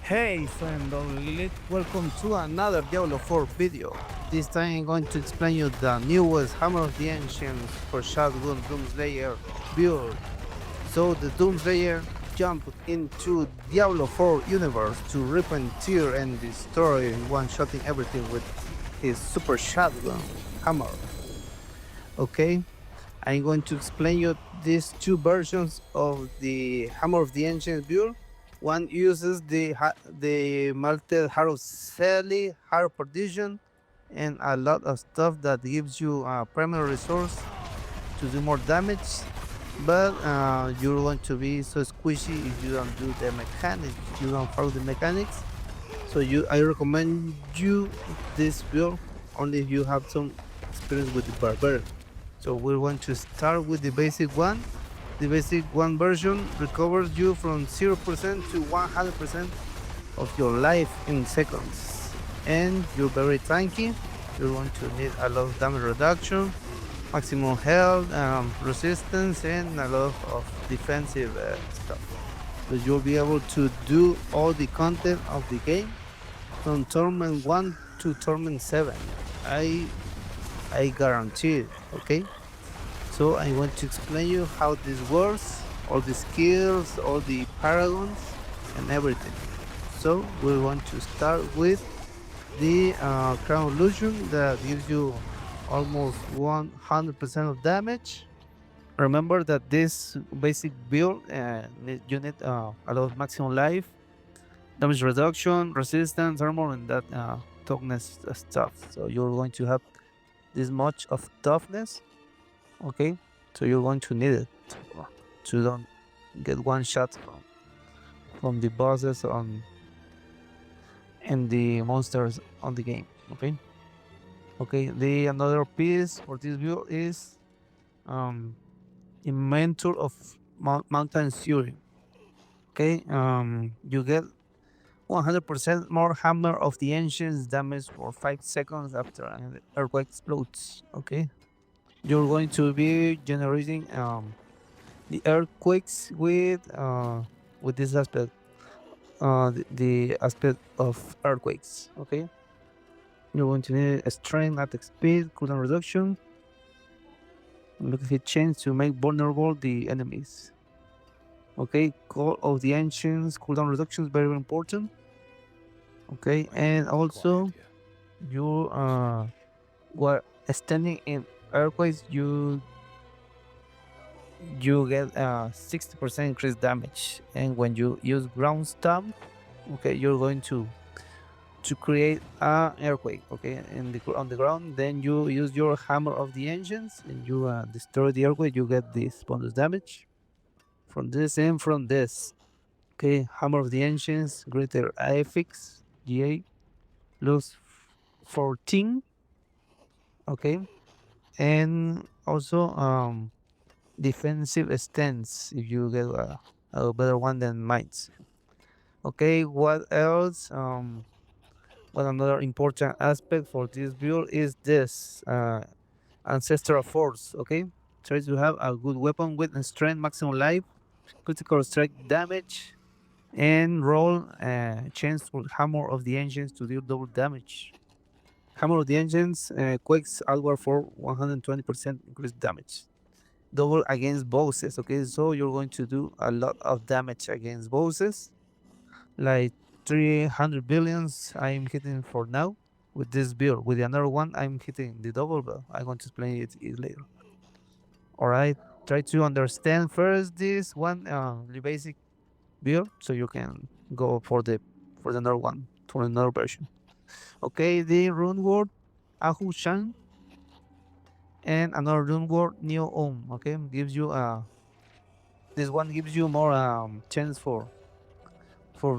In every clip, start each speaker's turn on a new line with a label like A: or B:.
A: Hey friend of Lilith, welcome to another Diablo 4 video. This time I'm going to explain you the newest Hammer of the Ancients for Shotgun Doomslayer build. So the Doomslayer jumped into Diablo 4 universe to rip and tear and destroy, one-shotting everything with his super shotgun hammer. Okay, I'm going to explain you these two versions of the Hammer of the Ancients build. One uses the melted heart of Selig, heart perdition, and a lot of stuff that gives you a primary resource to do more damage. But you're going to be so squishy if you don't do the mechanics, if you don't follow the mechanics. So I recommend you this build only if you have some experience with the barbarian. So we're going to start with the basic one. The basic one version recovers you from 0% to 100% of your life in seconds. And you're very tanky. You're going to need a lot of damage reduction, maximum health, resistance, and a lot of defensive stuff. So you'll be able to do all the content of the game from Torment 1 to Torment 7. I guarantee it, okay? So I want to explain you how this works, all the skills, all the paragons, and everything. So we want to start with the Crown Illusion that gives you almost 100% of damage. Remember that this basic build, you need a lot of maximum life, damage reduction, resistance, armor, and that toughness stuff. So you're going to have this much of toughness. Okay, so you're going to need it to don't get one shot from the bosses and the monsters on the game. Okay, the another piece for this build is Inventor of Mountain Fury. Okay, you get 100% more Hammer of the Ancients damage for 5 seconds after an earthquake explodes. Okay, you're going to be generating the earthquakes with this aspect, the aspect of earthquakes. Okay, you're going to need a strength, attack speed, cooldown reduction. Look at it change to make vulnerable the enemies. Okay, Call of the Ancients cooldown reduction is very important. Okay, and also you were standing in earthquakes, you get 60% increased damage, and when you use ground stomp, okay, you're going to create an earthquake, okay, on the ground. Then you use your Hammer of the Ancients and you destroy the earthquake. You get this bonus damage from this and from this. Okay, Hammer of the Ancients, greater affix, GA, lose 14. Okay, and also defensive stance if you get a better one than mites. Okay, what else? What another important aspect for this build is this ancestral force. Okay, try to have a good weapon with strength, maximum life, critical strike damage, and roll chance for Hammer of the Ancients to deal double damage. Hammer of the Ancients quakes outward for 120% increased damage. Double against bosses. Okay, so you're going to do a lot of damage against bosses, like 300 billions I'm hitting for now with this build. With the another one I'm hitting the double, but I'm going to explain it later. Alright, try to understand first this one, the basic build, so you can go for the another one, for another version. Okay, the rune word Ahu Shan and another rune word Neo Okay, gives you this one gives you more chance for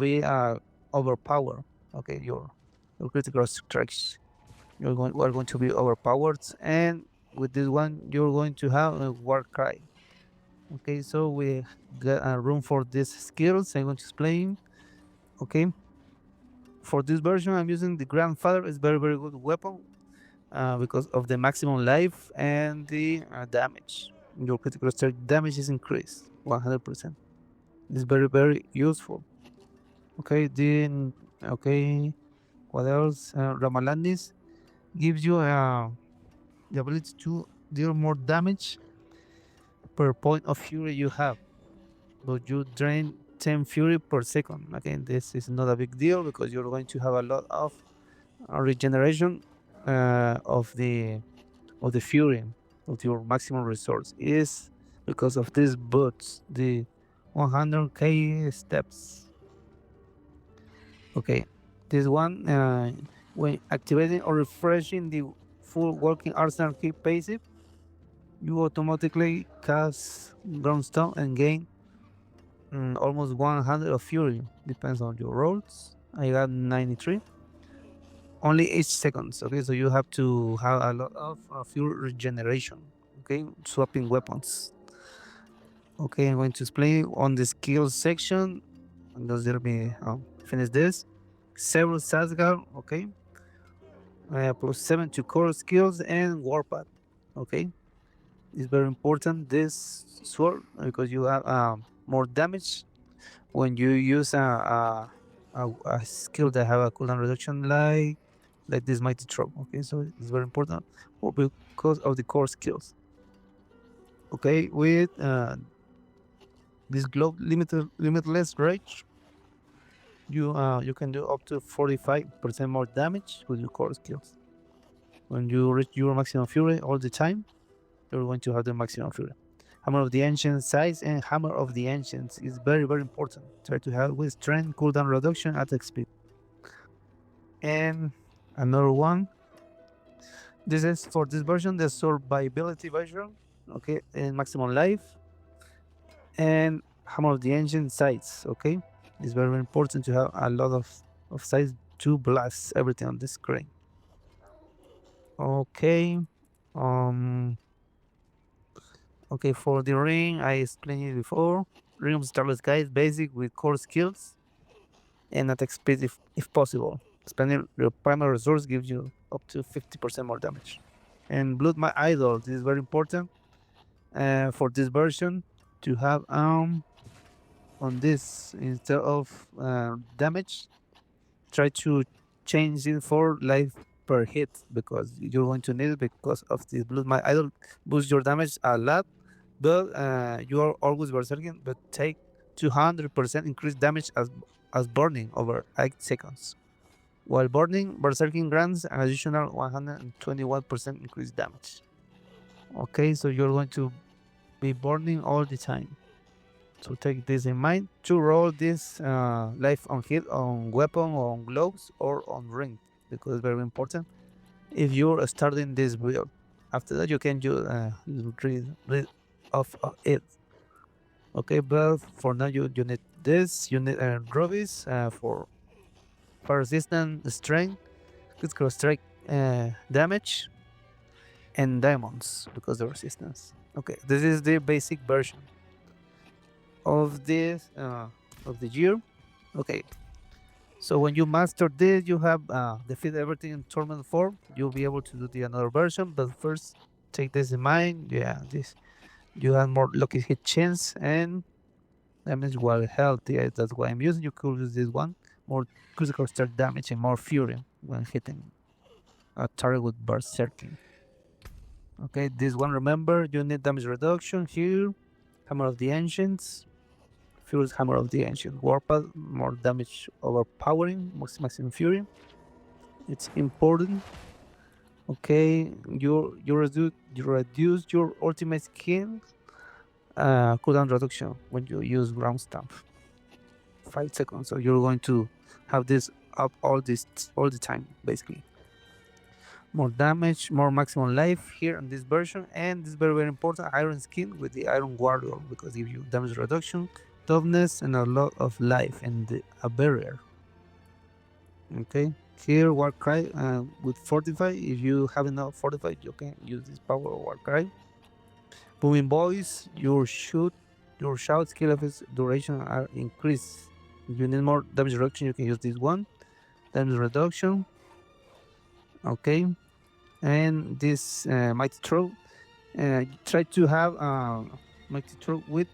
A: being overpowered. Okay, your critical strikes are going to be overpowered, and with this one you're going to have a war cry. Okay, so we got a room for these skills I'm going to explain. Okay, for this version I'm using the Grandfather. It's very good weapon because of the maximum life and the damage. Your critical strike damage is increased 100%. It's very useful. Okay, then okay, what else? Ramalandis gives you the ability to deal more damage per point of fury you have, but you drain 10 fury per second. Again, this is not a big deal because you're going to have a lot of regeneration of the fury of your maximum resource. Is because of these boots, the 100k steps. Okay, this one, when activating or refreshing the full working arsenal key passive, you automatically cast Groundstone and gain almost 100 of fury. Depends on your rolls. I got 93. Only 8 seconds. Okay, so you have to have a lot of fury regeneration. Okay, swapping weapons. Okay, I'm going to explain on the skills section. And just let me finish this. Several Sasgar, okay. Plus 7 to core skills and warpath. Okay, it's very important this sword because you have more damage when you use a skill that have a cooldown reduction like this mighty trope. Okay, so it's very important because of the core skills. Okay, with this globe limitless rage, you can do up to 45% more damage with your core skills. When you reach your maximum fury all the time, you're going to have the maximum fury. Hammer of the Ancients size and Hammer of the Ancients is very, very important. Try to have with strength, cooldown reduction, attack speed. And another one. This is for this version, the survivability version. Okay, and maximum life. And Hammer of the Ancient size. Okay, it's very, very important to have a lot of size to blast everything on the screen. Okay. Okay, for the ring, I explained it before. Ring of Starless Sky is basic with core skills and attack speed if possible. Spending your primary resource gives you up to 50% more damage. And Blood My Idol, this is very important for this version to have on this instead of damage. Try to change it for life per hit because you're going to need it because of this Blood My Idol boosts your damage a lot, but you are always berserking, but take 200% increased damage as burning over 8 seconds. While burning, berserking grants an additional 121% increased damage. Okay, so you're going to be burning all the time. So take this in mind to roll this life on hit on weapon, or on gloves, or on ring, because it's very important. If you're starting this build, after that you can rid of it. Okay, but for now you need this. You need rubies for resistant strength, critical strike damage, and diamonds because of resistance. Okay, this is the basic version of this of the year. Okay, so when you master this, you have defeat everything in Torment form. You'll be able to do the another version, but first take this in mind. Yeah, this you have more lucky hit chance and damage while healthy. That's why I'm using. You could use this one, more critical strike damage and more fury when hitting a target with berserking. Okay, this one, remember, you need damage reduction here. Hammer of the Ancients. Furious Hammer of the Ancient. Warpath, more damage overpowering, maximum fury. It's important. Okay, you reduce your ultimate skill cooldown reduction when you use ground stamp. 5 seconds, so you're going to have this up all the time, basically. More damage, more maximum life here in this version, and this is very, very important, Iron Skin with the Iron Warrior, because give you damage reduction, toughness, and a lot of life, and a barrier. Okay, here War Cry with Fortify. If you have enough Fortify, you can use this power of War Cry. Booming Voice, your shout skill of its duration are increased. If you need more damage reduction, you can use this one. Damage reduction. Okay, and this Mighty Throw. Try to have Mighty Throw with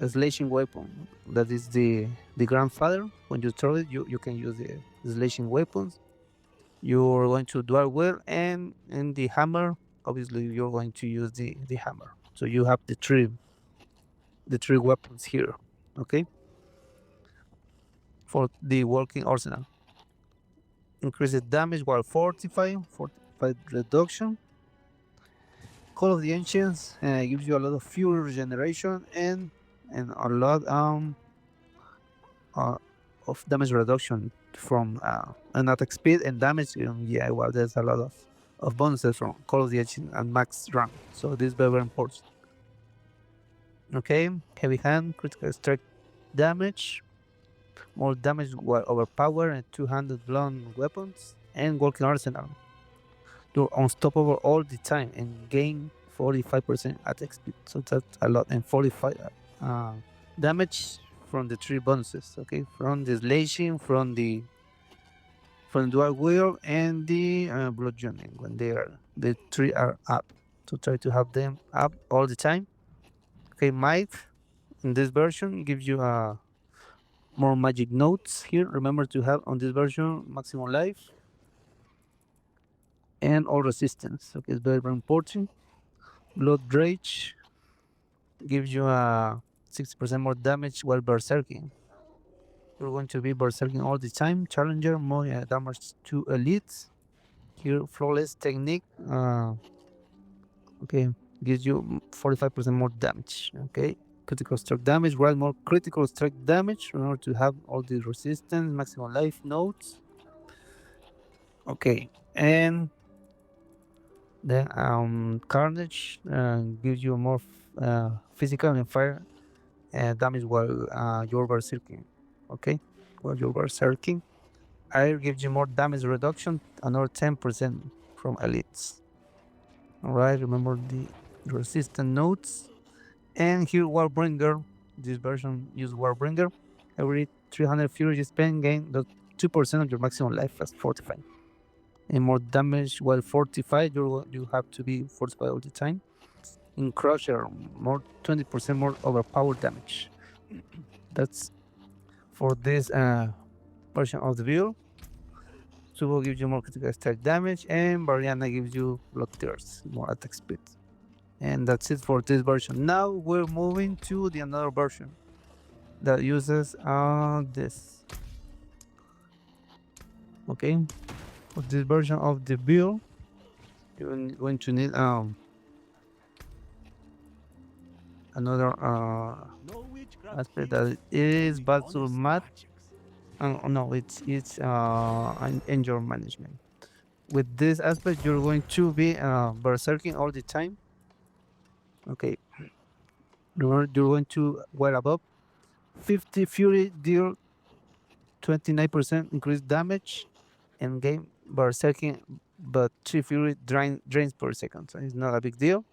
A: slashing weapon. That is the grandfather. When you throw it, you can use the slashing weapons. You're going to dual wield, and in the hammer, obviously you're going to use the hammer. So you have the three weapons here, okay, for the working arsenal. Increases damage while fortified reduction. Call of the Ancients gives you a lot of fuel regeneration and a lot uh, of damage reduction from an attack speed and damage. Yeah, well, there's a lot of bonuses from Call of the Ancients and max rank, so this is very, very important. Okay, heavy hand, critical strike damage, more damage while overpowered, and two-handed blunt weapons, and working arsenal. You're unstoppable all the time and gain 45% attack speed, so that's a lot, and 45 damage from the three bonuses. Okay, from the slashing, from the dual wield, and the bludgeoning. When the three are up, so try to have them up all the time. Okay, might in this version gives you more magic notes here. Remember to have on this version maximum life and all resistance. Okay, it's very, very important. Blood Rage gives you 60% more damage while berserking. You're going to be berserking all the time. Challenger, more damage to elites. Here, Flawless Technique. Okay, gives you 45% more damage. Okay, critical strike damage. While more critical strike damage in order to have all the resistance, maximum life notes. Okay, and then Carnage gives you more physical and fire damage while you're berserking. Okay, while you're berserking. Air gives you more damage reduction, another 10% from elites. Alright, remember the resistant notes. And here Warbringer, this version uses Warbringer. Every 300 fury you spend gain the 2% of your maximum life as fortified. And more damage while fortified, you have to be fortified all the time. In Crusher, more 20% more overpowered damage. That's for this version of the build. Subo gives you more critical strike damage, and Variana gives you blood tears, more attack speed. And that's it for this version. Now we're moving to the another version that uses this. Okay, for this version of the build, you're going to need another aspect that is battle mat. No, it's injury management. With this aspect, you're going to be berserking all the time. Okay, you're going to wear above 50 fury, deal 29% increased damage, and gain berserking, but 3 fury drains per second. So it's not a big deal.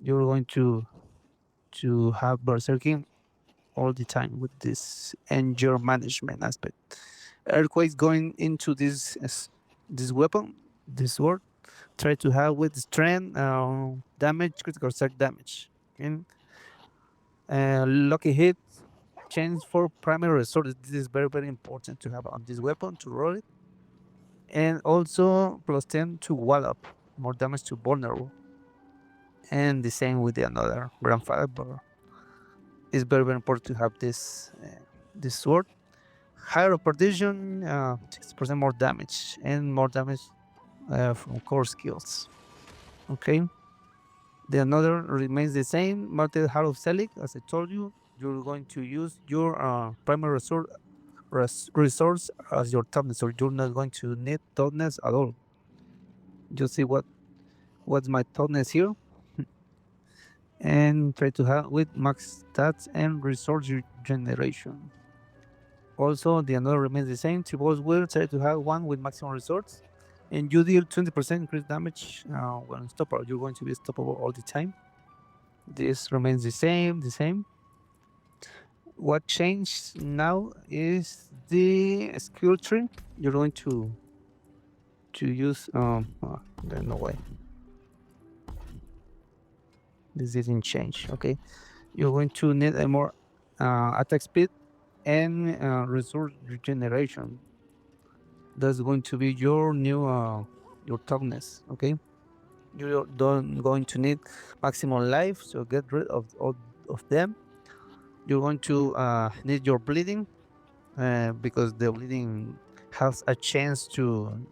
A: You're going to have berserking all the time with this injury management aspect. Earthquakes going into this weapon, this sword. Try to have with strength, damage, critical strike damage. And lucky hit, change for primary resources. This is very, very important to have on this weapon to roll it. And also plus 10 to wall up, more damage to vulnerable. And the same with the another grandfather, but it's very, very important to have this sword. Higher perdition, 60% more damage, and more damage from core skills. Okay. The another remains the same. Martyr Heart of Selig, as I told you, you're going to use your primary resource as your toughness, or you're not going to need toughness at all. You see what's my toughness here, and try to have with max stats and resource regeneration. Also, the another remains the same. Triple will try to have one with maximum resource, and you deal 20% increased damage when unstoppable. You're going to be stoppable all the time. This remains the same. What changed now is the skill tree. You're going to use there's no way. This didn't change. Okay, You're going to need a more attack speed and resource regeneration. That's going to be your new your toughness. Okay, you're don't going to need maximum life, so get rid of them. You're going to need your bleeding because the bleeding has a chance to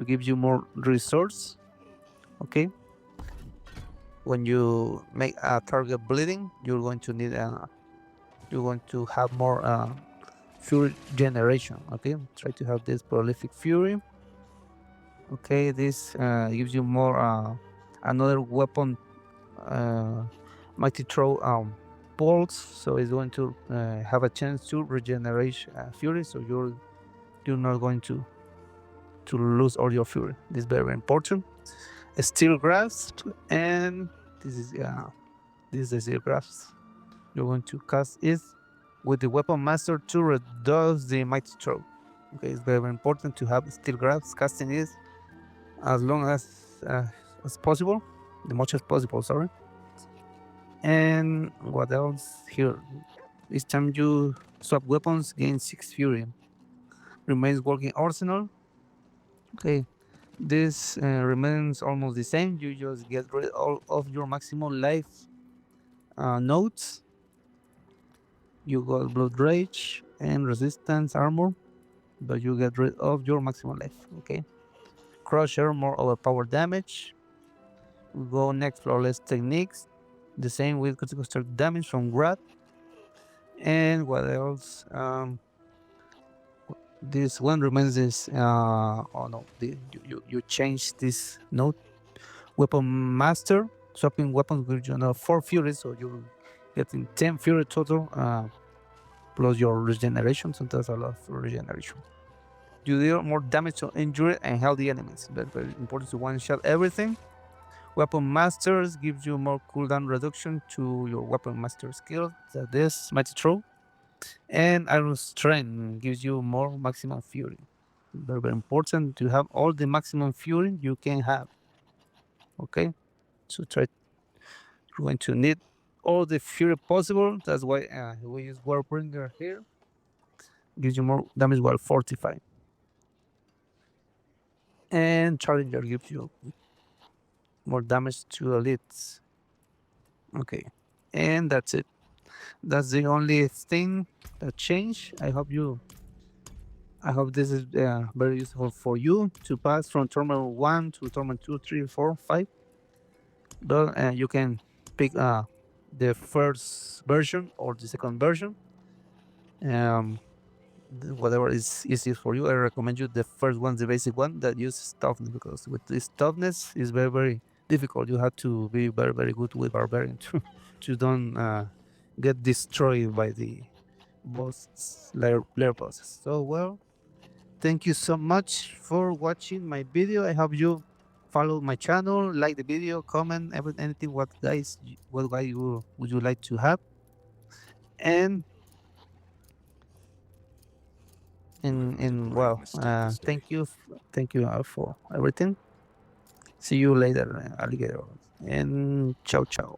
A: give you more resource. Okay, when you make a target bleeding, you're going to need you're going to have more fury generation. Okay, try to have this prolific fury. Okay, this gives you more another weapon, mighty throw bolts, so it's going to have a chance to regenerate fury, so you're not going to lose all your fury. This is very important. A steel grasp, and this is the steel grasp. You're going to cast it with the weapon master to reduce the mighty throw. Okay, it's very important to have steel grasp. Casting it as long as possible, the much as possible. Sorry. And what else here? This time you swap weapons, gain 6 fury. Remains working arsenal. Okay, this remains almost the same. You just get rid of your maximum life nodes. You got blood rage and resistance armor, but you get rid of your maximum life. Okay, crusher, more overpowered damage. We go next, flawless techniques. The same with critical strike damage from Grad. And what else? This one remains this. Oh no, you change this node. Weapon master, swapping weapons with 4 fury, so you're getting 10 fury total, plus your regeneration. So that's a lot of regeneration. You deal more damage to injured and healthy enemies. Very, very important to one shot everything. Weapon Masters gives you more cooldown reduction to your Weapon Master skill, that is Mighty Throw. And Iron Strength gives you more maximum fury. Very, very important to have all the maximum fury you can have. Okay, so you're going to need all the fury possible. That's why we use Warbringer here. Gives you more damage while fortified. And Challenger gives you more damage to elites. Okay, and that's it. That's the only thing that changed. I hope this is very useful for you to pass from Torment 1 to Torment 2, 3, 4, 5. But you can pick the first version or the second version. Whatever is easiest for you. I recommend you the first one, the basic one that uses toughness, because with this toughness is very, very difficult. You have to be very, very good with Barbarian to don't get destroyed by the boss layer bosses. So well, thank you so much for watching my video. I hope you follow my channel, like the video, comment anything what guys would you like to have, and well, thank you for everything. See you later, alligator, and ciao ciao.